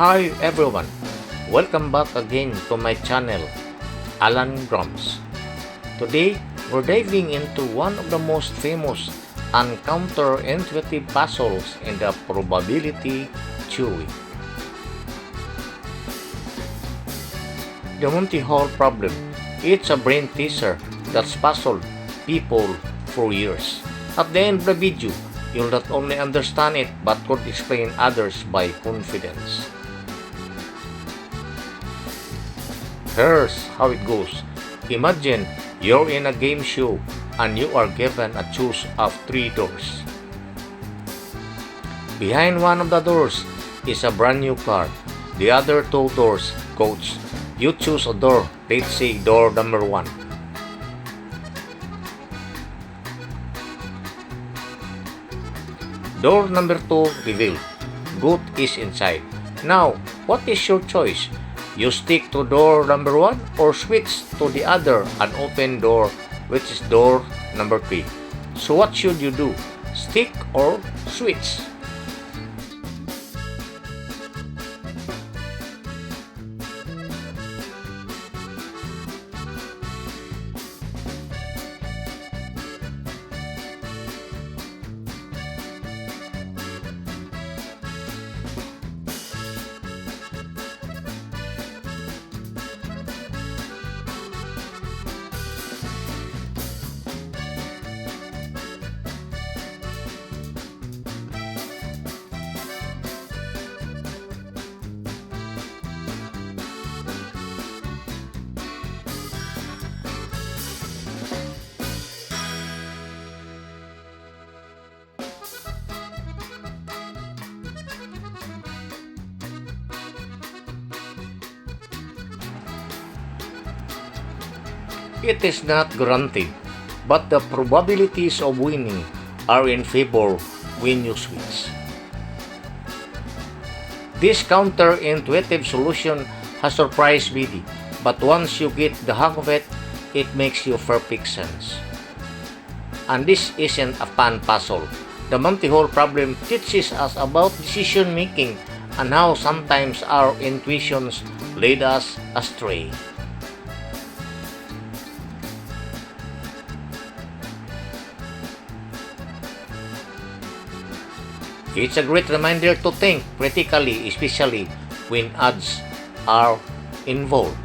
Hi everyone, welcome back again to my channel, Allan-Grams. Today, we're diving into one of the most famous and counterintuitive puzzles in the probability theory. The Monty Hall Problem. It's a brain teaser that's puzzled people for years. At the end of the video, you'll not only understand it but could explain others by confidence. Here's how it goes. Imagine you're in a game show and you are given a choice of 3 doors. Behind one of the doors is a brand new car. The other 2 doors, coach. You choose a door, let's say door number 1. Door number 2 revealed. Goat is inside. Now, what is your choice? You stick to door number 1 or switch to the other unopened door, which is door number 3. So what should you do? Stick or switch? It is not guaranteed, but the probabilities of winning are in favor when you switch. This counterintuitive solution has surprised me, but once you get the hang of it, it makes you perfect sense. And this isn't a fun puzzle. The Monty Hall Problem teaches us about decision making and how sometimes our intuitions lead us astray. It's a great reminder to think critically, especially when odds are involved.